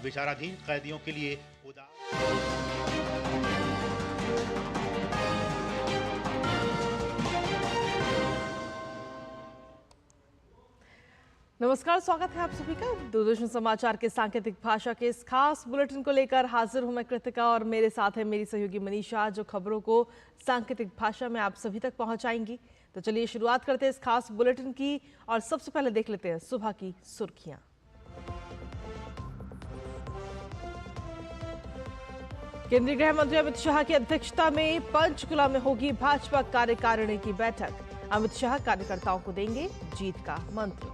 विचाराधीन कैदियों के लिए नमस्कार, स्वागत है आप सभी का दूरदर्शन समाचार के सांकेतिक भाषा के इस खास बुलेटिन को लेकर हाजिर हूं मैं कृतिका और मेरे साथ है मेरी सहयोगी मनीषा, जो खबरों को सांकेतिक भाषा में आप सभी तक पहुंचाएंगी। तो चलिए शुरुआत करते हैं इस खास बुलेटिन की और सबसे पहले देख लेते हैं सुबह की सुर्खियां। केंद्रीय गृह मंत्री अमित शाह की अध्यक्षता में पंचकुला में होगी भाजपा कार्यकारिणी की बैठक। अमित शाह कार्यकर्ताओं को देंगे जीत का मंत्र।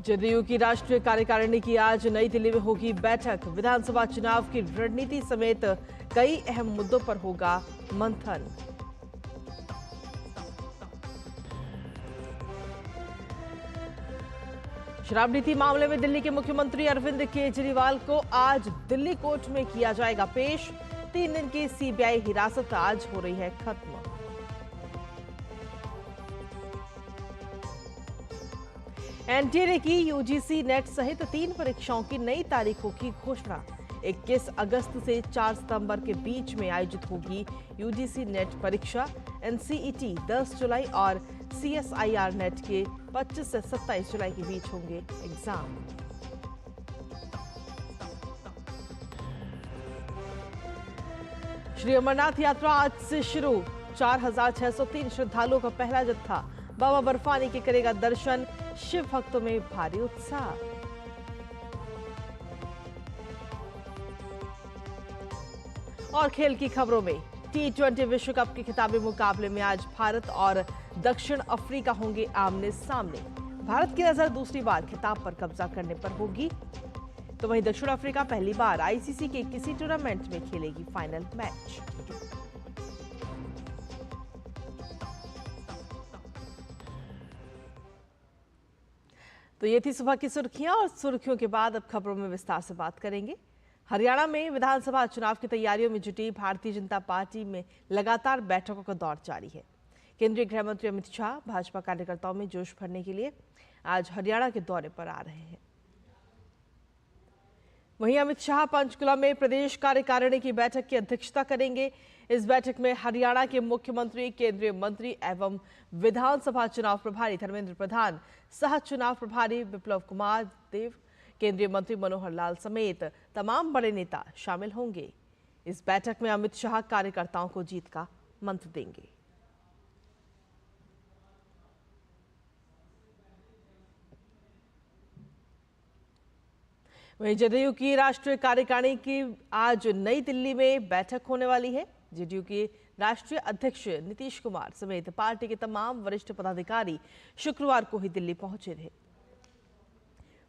जदयू की राष्ट्रीय कार्यकारिणी की आज नई दिल्ली में होगी बैठक। विधानसभा चुनाव की रणनीति समेत कई अहम मुद्दों पर होगा मंथन। शराब नीति मामले में दिल्ली के मुख्यमंत्री अरविंद केजरीवाल को आज दिल्ली कोर्ट में किया जाएगा पेश। 3 दिन की सीबीआई हिरासत आज हो रही है खत्म। एनटीए की यूजीसी नेट सहित 3 परीक्षाओं की नई तारीखों की घोषणा। 21 अगस्त से 4 सितंबर के बीच में आयोजित होगी यूजीसी नेट परीक्षा। एनसीईटी 10 जुलाई और सीएसआईआर नेट के 25 से 27 जुलाई के बीच होंगे एग्जाम। श्री अमरनाथ यात्रा आज से शुरू। 4603 श्रद्धालुओं का पहला जत्था बाबा बर्फानी के करेगा दर्शन। शिव भक्तों में भारी उत्साह। और खेल की खबरों में T20 विश्व कप के खिताबी मुकाबले में आज भारत और दक्षिण अफ्रीका होंगे आमने सामने। भारत की नजर दूसरी बार खिताब पर कब्जा करने पर होगी, तो वहीं दक्षिण अफ्रीका पहली बार आईसीसी के किसी टूर्नामेंट में खेलेगी फाइनल मैच। तो ये थी सुबह की सुर्खियां और सुर्खियों के बाद अब खबरों में विस्तार से बात करेंगे। हरियाणा में विधानसभा चुनाव की तैयारियों में जुटी भारतीय जनता पार्टी में लगातार बैठकों का दौर जारी है। केंद्रीय गृह मंत्री अमित शाह भाजपा कार्यकर्ताओं में जोश भरने के लिए आज हरियाणा के दौरे पर आ रहे हैं। वहीं अमित शाह पंचकुला में प्रदेश कार्यकारिणी की बैठक की अध्यक्षता करेंगे। इस बैठक में हरियाणा के मुख्यमंत्री, केंद्रीय मंत्री एवं विधानसभा चुनाव प्रभारी धर्मेंद्र प्रधान, सह चुनाव प्रभारी विप्लव कुमार देव, केंद्रीय मंत्री मनोहर लाल समेत तमाम बड़े नेता शामिल होंगे। इस बैठक में अमित शाह कार्यकर्ताओं को जीत का मंत्र देंगे। वहीं जदयू की राष्ट्रीय कार्यकारिणी की आज नई दिल्ली में बैठक होने वाली है। जदयू के राष्ट्रीय अध्यक्ष नीतीश कुमार समेत पार्टी के तमाम वरिष्ठ पदाधिकारी शुक्रवार को ही दिल्ली पहुंचे थे।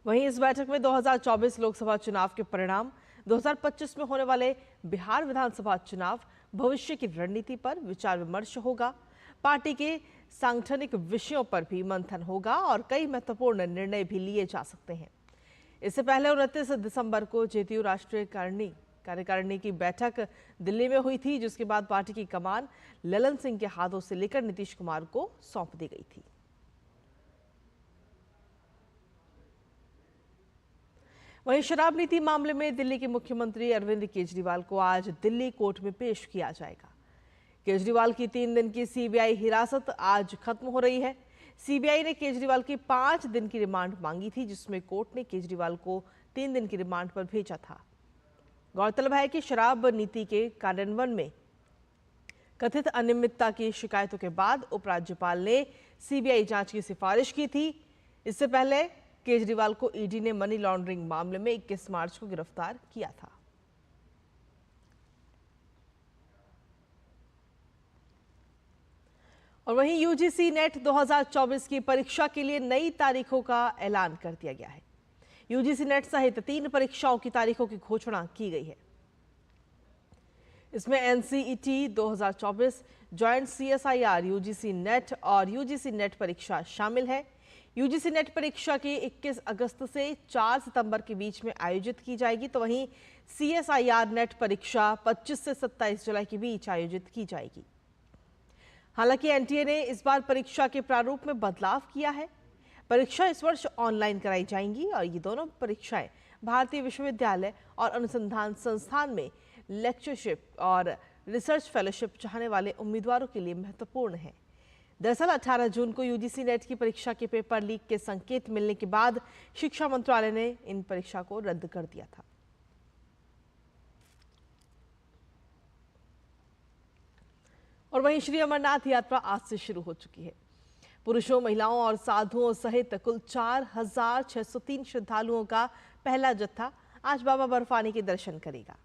वहीं इस बैठक में 2024 लोकसभा चुनाव के परिणाम, 2025 में होने वाले बिहार विधानसभा चुनाव, भविष्य की रणनीति पर विचार विमर्श होगा। पार्टी के सांगठनिक विषयों पर भी मंथन होगा और कई महत्वपूर्ण निर्णय भी लिए जा सकते हैं। इससे पहले 29 दिसंबर को जदयू राष्ट्रीय कार्यकारिणी की बैठक दिल्ली में हुई थी, जिसके बाद पार्टी की कमान ललन सिंह के हाथों से लेकर नीतीश कुमार को सौंप दी गई थी। वहीं शराब नीति मामले में दिल्ली के मुख्यमंत्री अरविंद केजरीवाल को आज दिल्ली कोर्ट में पेश किया जाएगा। केजरीवाल की 3 दिन की सीबीआई हिरासत आज खत्म हो रही है। सीबीआई ने केजरीवाल की 5 दिन की रिमांड मांगी थी, जिसमें कोर्ट ने केजरीवाल को 3 दिन की रिमांड पर भेजा था। गौरतलब है कि शराब नीति के कार्यान्वयन में कथित अनियमितता की शिकायतों के बाद उपराज्यपाल ने सीबीआई जांच की सिफारिश की थी। इससे पहले केजरीवाल को ईडी ने मनी लॉन्ड्रिंग मामले में 21 मार्च को गिरफ्तार किया था। और वहीं यूजीसी नेट 2024 की परीक्षा के लिए नई तारीखों का ऐलान कर दिया गया है। यूजीसी नेट सहित 3 परीक्षाओं की तारीखों की घोषणा की गई है। इसमें NCET 2024, joint CSIR, UGC net और यूजीसी नेट परीक्षा शामिल है। यूजीसी नेट परीक्षा की 21 अगस्त से 4 सितंबर के बीच में आयोजित की जाएगी, तो वहीं सीएसआईआर नेट परीक्षा 25 से 27 जुलाई के बीच आयोजित की जाएगी। हालांकि एनटीए ने इस बार परीक्षा के प्रारूप में बदलाव किया है। परीक्षा इस वर्ष ऑनलाइन कराई जाएंगी और ये दोनों परीक्षाएं भारतीय विश्वविद्यालय और अनुसंधान संस्थान में लेक्चरशिप और रिसर्च फेलोशिप चाहने उम्मीदवारों वाले उम्मीदवारों के लिए महत्वपूर्ण है। दरअसल 18 जून को यूजीसी नेट की परीक्षा के पेपर लीक के संकेत मिलने के बाद शिक्षा मंत्रालय ने इन परीक्षा को रद्द कर दिया था। और वहीं श्री अमरनाथ यात्रा आज से शुरू हो चुकी है। पुरुषों, महिलाओं और साधुओं सहित कुल 4,603 श्रद्धालुओं का पहला जत्था आज बाबा बर्फानी के दर्शन करेगा।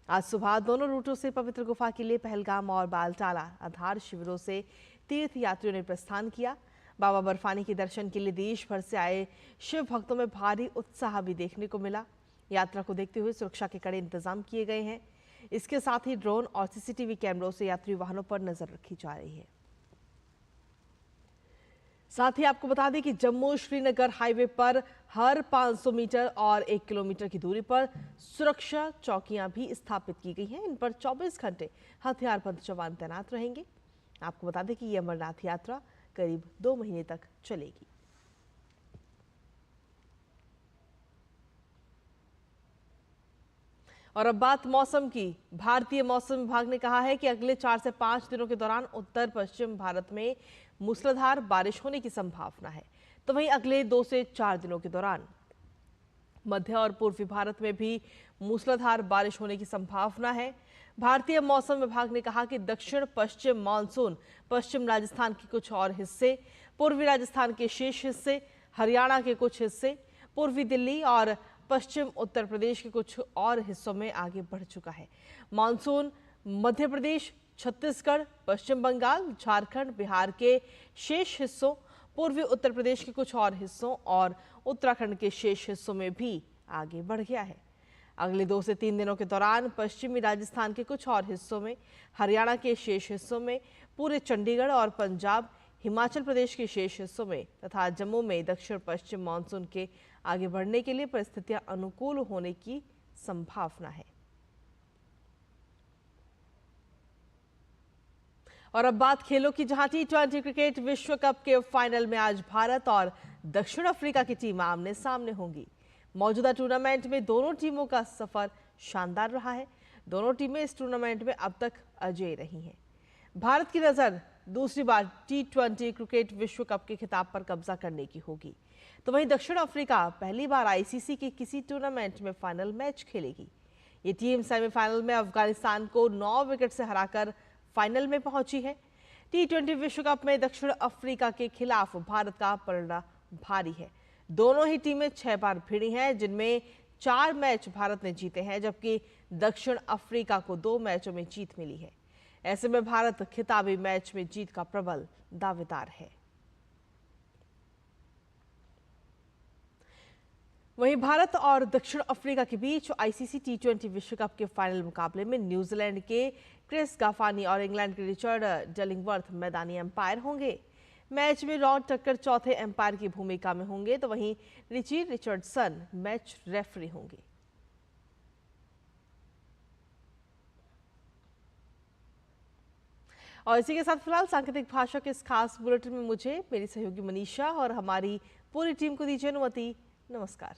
आज सुबह दोनों रूटों से पवित्र गुफा के लिए पहलगाम और बालटाला आधार शिविरों से तीर्थ यात्रियों ने प्रस्थान किया। बाबा बर्फानी के दर्शन के लिए देश भर से आए शिव भक्तों में भारी उत्साह भी देखने को मिला। यात्रा को देखते हुए सुरक्षा के कड़े इंतजाम किए गए हैं। इसके साथ ही ड्रोन और सीसीटीवी कैमरों से यात्री वाहनों पर नजर रखी जा रही है। साथ ही आपको बता दें कि जम्मू श्रीनगर हाईवे पर हर 500 मीटर और 1 किलोमीटर की दूरी पर सुरक्षा चौकियां भी स्थापित की गई हैं। इन पर 24 घंटे हथियारबंद जवान तैनात रहेंगे। आपको बता दें कि ये अमरनाथ यात्रा करीब 2 महीने तक चलेगी। और अब बात मौसम की। भारतीय मौसम विभाग ने कहा है कि अगले 4 से 5 दिनों के दौरान उत्तर पश्चिम भारत में मूसलाधार बारिश होने की संभावना है। तो वहीं अगले 2 से 4 दिनों के दौरान मध्य और पूर्वी भारत में भी मूसलाधार बारिश होने की संभावना है। भारतीय मौसम विभाग ने कहा कि दक्षिण पश्चिम मानसून पश्चिम राजस्थान के कुछ और हिस्से, पूर्वी राजस्थान के शेष हिस्से, हरियाणा के कुछ हिस्से, पूर्वी दिल्ली और पश्चिम उत्तर प्रदेश के कुछ और हिस्सों में आगे बढ़ चुका है। मानसून मध्य प्रदेश, छत्तीसगढ़, पश्चिम बंगाल, झारखंड, बिहार के शेष हिस्सों, पूर्वी उत्तर प्रदेश के कुछ और हिस्सों और उत्तराखंड के शेष हिस्सों में भी आगे बढ़ गया है। अगले 2 से 3 दिनों के दौरान पश्चिमी राजस्थान के कुछ और हिस्सों में, हरियाणा के शेष हिस्सों में, पूरे चंडीगढ़ और पंजाब, हिमाचल प्रदेश के शेष हिस्सों में तथा जम्मू में दक्षिण पश्चिम मानसून के आगे बढ़ने के लिए परिस्थितियां अनुकूल होने की संभावना है। और अब बात खेलों की, जहां T20 क्रिकेट विश्व कप के फाइनल में आज भारत और दक्षिण अफ्रीका की टीम आमने सामने होंगी। मौजूदा टूर्नामेंट में दोनों टीमों का सफर शानदार रहा है। दोनों टीमें इस टूर्नामेंट में अब तक अजेय रही हैं। भारत की नजर दूसरी बार T20 क्रिकेट विश्व कप के खिताब पर कब्जा करने की होगी। तो वहीं दक्षिण अफ्रीका पहली बार आईसीसी के किसी टूर्नामेंट में फाइनल मैच खेलेगी। ये टीम सेमीफाइनल में अफगानिस्तान को 9 विकेट से हराकर फाइनल में पहुंची है। T20 विश्व कप में दक्षिण अफ्रीका के खिलाफ भारत का पलड़ा भारी है। दोनों ही टीमें 6 बार भिड़ी हैं, जिनमें 4 मैच भारत ने जीते हैं, जबकि दक्षिण अफ्रीका को 2 मैचों में जीत मिली है। ऐसे में भारत खिताबी मैच में जीत का प्रबल दावेदार है। वहीं भारत और दक्षिण अफ्रीका के बीच आईसीसी T20 विश्व कप के फाइनल मुकाबले में न्यूजीलैंड के क्रिस गाफानी और इंग्लैंड के रिचर्ड डलिंगवर्थ मैदानी अंपायर होंगे। मैच में रॉड टक्कर चौथे अंपायर की भूमिका में होंगे, तो वहीं रिची रिचर्डसन मैच रेफरी होंगे। और इसी के साथ फिलहाल सांकेतिक भाषा के इस खास बुलेटिन में मुझे, मेरी सहयोगी मनीषा और हमारी पूरी टीम को दीजिए अनुमति। नमस्कार।